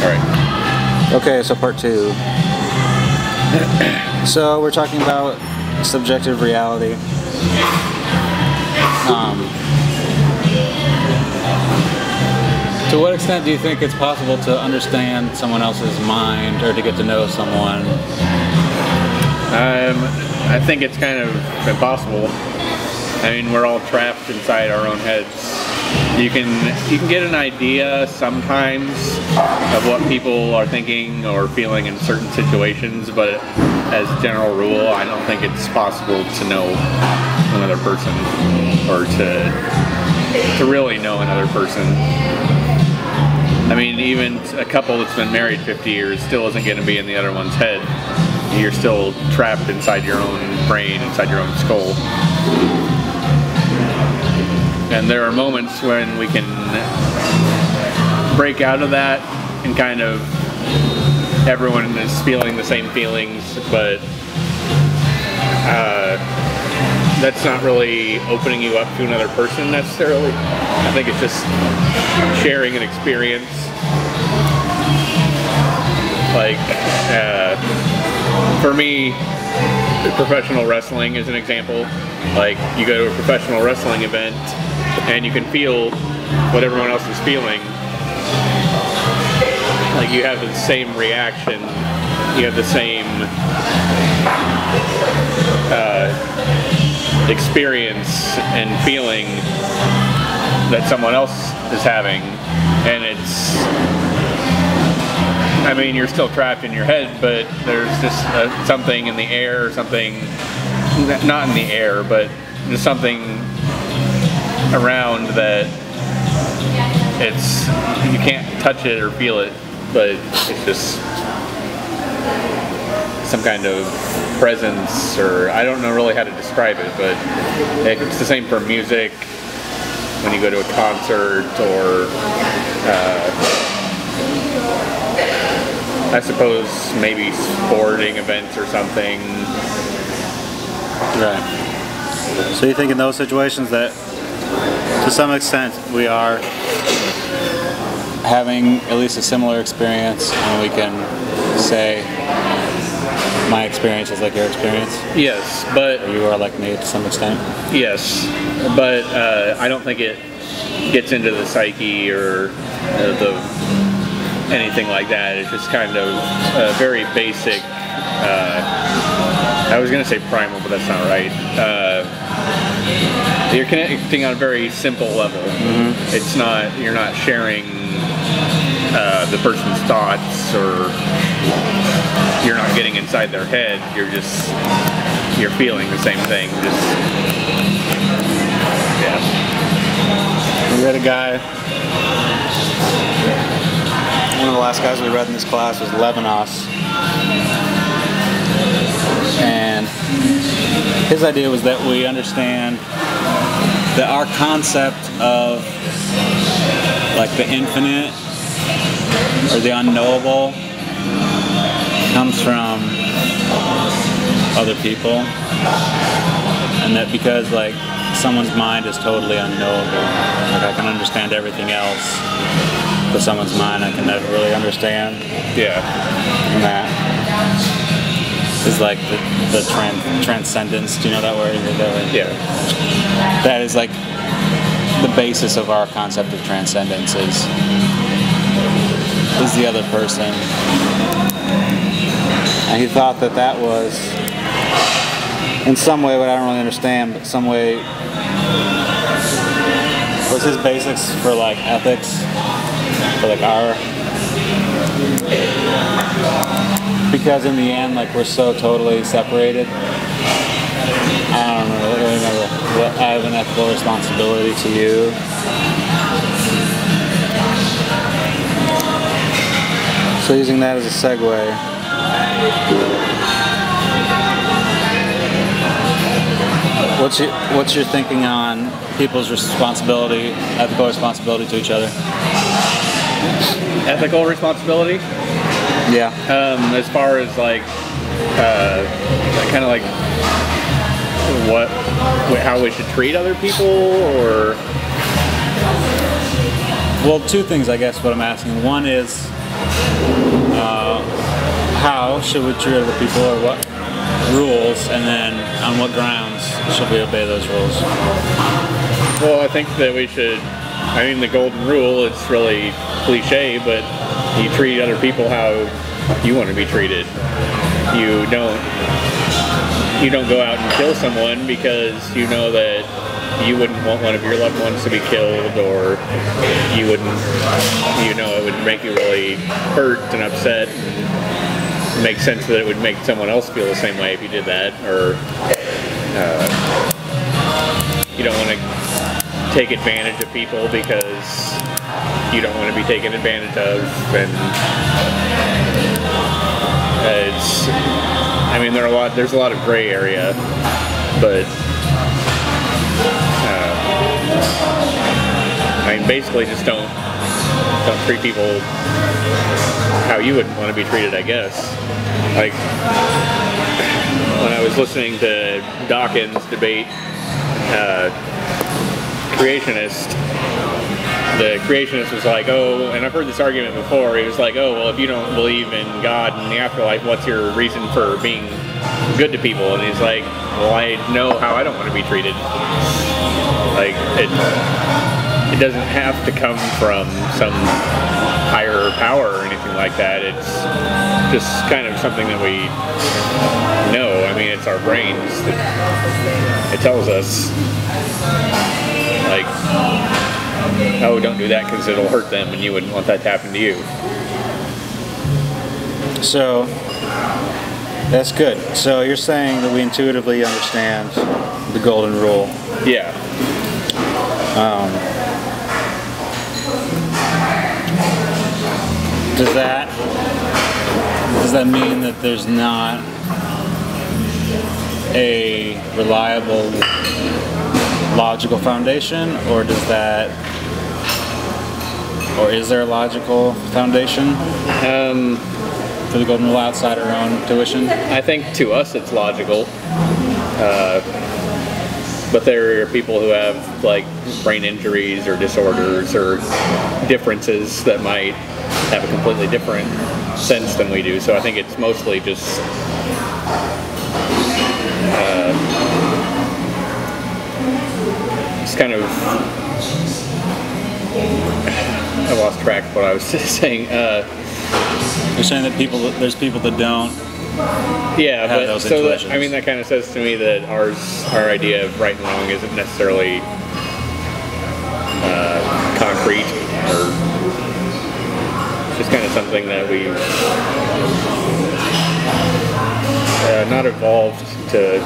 All right. Okay, so part 2. So we're talking about subjective reality. To what extent do you think it's possible to understand someone else's mind or to get to know someone? I think it's kind of impossible. I mean, we're all trapped inside our own heads. You can get an idea sometimes of what people are thinking or feeling in certain situations, but as a general rule, I don't think it's possible to know another person or to really know another person. I mean, even a couple that's been married 50 years still isn't going to be in the other one's head. You're still trapped inside your own brain, inside your own skull. And there are moments when we can break out of that and kind of everyone is feeling the same feelings, but that's not really opening you up to another person necessarily. I think it's just sharing an experience. Like, for me, professional wrestling is an example. Like, you go to a professional wrestling event and you can feel what everyone else is feeling. Like, you have the same reaction, you have the same experience and feeling that someone else is having, and it's, I mean, you're still trapped in your head, but there's just something in the air, or something, not in the air, but just something around that it's, you can't touch it or feel it, but it's just some kind of presence, or I don't know really how to describe it, but it's the same for music, when you go to a concert, or I suppose maybe sporting events or something. Right. So you think in those situations that to some extent we are having at least a similar experience, and we can say my experience is like your experience? Yes, but... Or you are like me to some extent? Yes, but I don't think it gets into the psyche or anything like that. It's just kind of very basic. I was going to say primal, but that's not right. You're connecting on a very simple level. Mm-hmm. It's not, you're not sharing the person's thoughts, or you're not getting inside their head. You're feeling the same thing. Just, yeah. We read a guy, one of the last guys we read in this class was Levinas, and his idea was that we understand that our concept of like the infinite or the unknowable comes from other people, and that because like someone's mind is totally unknowable, like I can understand everything else, but someone's mind I can never really understand. Yeah. And that is like the transcendence. Do you know that word? Yeah. That is like the basis of our concept of transcendence is the other person. And he thought that that was in some way, what I don't really understand, but some way was his basics for like ethics, for like our, because in the end, like we're so totally separated. I don't really remember what I have an ethical responsibility to you. So using that as a segue. What's your thinking on people's responsibility, ethical responsibility to each other? Ethical responsibility? Yeah. As far as like, kind of like how we should treat other people, or? Well, two things, I guess, what I'm asking. One is, how should we treat other people, or what rules, and then on what grounds should we obey those rules? Well, I think that we should, I mean, the golden rule, it's really cliche, but you treat other people how you want to be treated. You don't go out and kill someone because you know that you wouldn't want one of your loved ones to be killed, or you wouldn't, you know, it would make you really hurt and upset. It makes sense that it would make someone else feel the same way if you did that, or you don't want to take advantage of people because you don't want to be taken advantage of, and I mean, there's a lot of gray area, but I mean, basically just don't treat people how you wouldn't want to be treated, I guess. Like, when I was listening to Dawkins debate creationist, the creationist was like, oh, and I've heard this argument before, he was like, oh, well, if you don't believe in God and the afterlife, what's your reason for being good to people? And he's like, well, I know how I don't want to be treated. Like, it doesn't have to come from some higher power or anything like that. It's just kind of something that we know. I mean, it's our brains that it tells us, like, oh, don't do that because it'll hurt them and you wouldn't want that to happen to you. So, that's good. So you're saying that we intuitively understand the golden rule. Yeah. Does that mean that there's not a reliable logical foundation, or is there a logical foundation for the golden rule outside our own tuition? I think to us it's logical, but there are people who have like brain injuries or disorders or differences that might have a completely different sense than we do. So I think it's mostly just it's kind of, I lost track of what I was saying. You're saying that there's people that don't. Yeah, but so that, I mean, that kind of says to me that our idea of right and wrong isn't necessarily concrete, or just kind of something that we not evolved to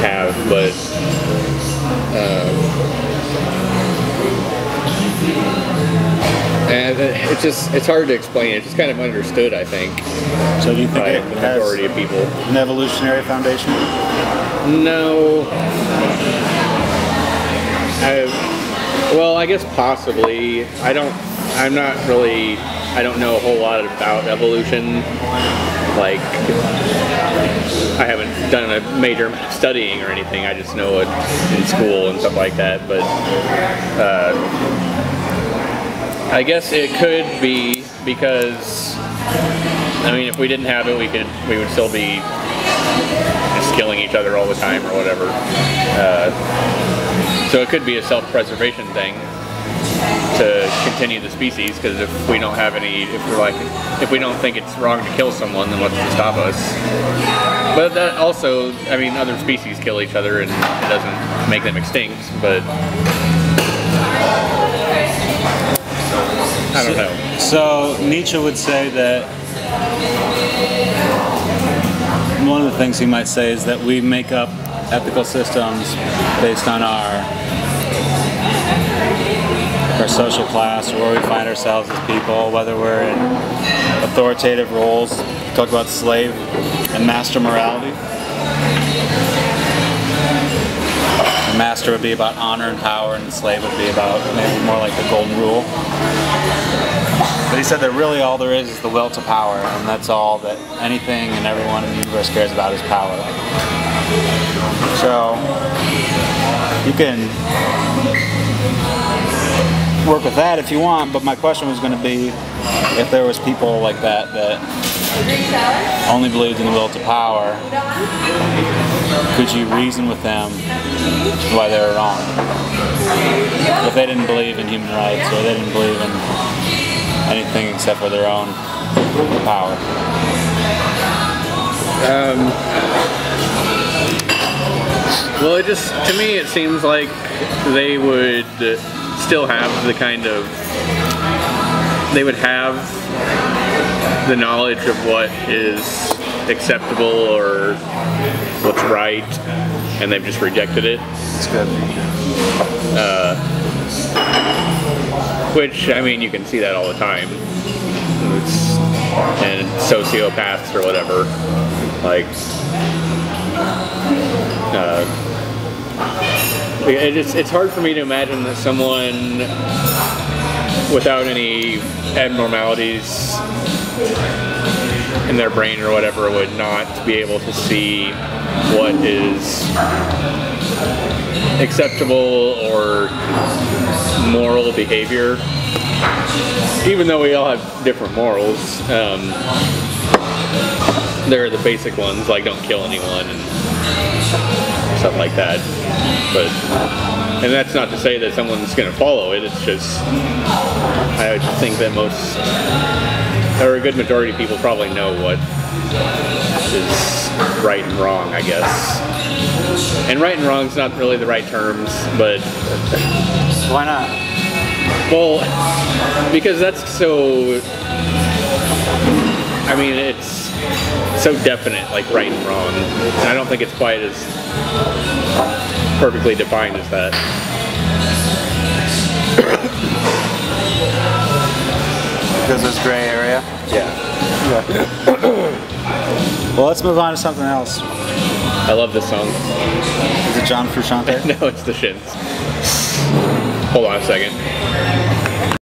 have, but and it's hard to explain. It's just kind of understood, I think. So do you think it the has majority of people an evolutionary foundation? No. Well, I guess possibly. I don't know a whole lot about evolution. Like, I haven't done a major amount of studying or anything. I just know it in school and stuff like that. But I guess it could be because, I mean, if we didn't have it, we would still be just killing each other all the time or whatever. So it could be a self-preservation thing to continue the species, because if we don't have any, if we don't think it's wrong to kill someone, then what's to stop us? But that also, I mean, other species kill each other and it doesn't make them extinct, but I don't know. So Nietzsche would say that one of the things he might say is that we make up ethical systems based on our social class, or where we find ourselves as people, whether we're in authoritative roles. Talk about slave and master morality. The master would be about honor and power, and the slave would be about maybe more like the golden rule. But he said that really all there is the will to power, and that's all that anything and everyone in the universe cares about is power. So you can, work with that if you want, but my question was going to be if there was people like that that only believed in the will to power, could you reason with them why they were wrong? If they didn't believe in human rights or they didn't believe in anything except for their own power. Well, to me, it seems like they would still have they would have the knowledge of what is acceptable or what's right, and they've just rejected it. That's good. Which, I mean, you can see that all the time. And sociopaths or whatever, like, it's hard for me to imagine that someone without any abnormalities in their brain or whatever would not be able to see what is acceptable or moral behavior, even though we all have different morals. There are the basic ones, like don't kill anyone and stuff like that. And that's not to say that someone's going to follow it. It's just, I would think that or a good majority of people probably know what is right and wrong, I guess. And right and wrong is not really the right terms, but why not? Well, because that's so, I mean, it's so definite, like right and wrong. And I don't think it's quite as perfectly defined as that. Because there's gray area? Yeah. Well, let's move on to something else. I love this song. Is it John Frusciante? No, it's the Shins. Hold on a second.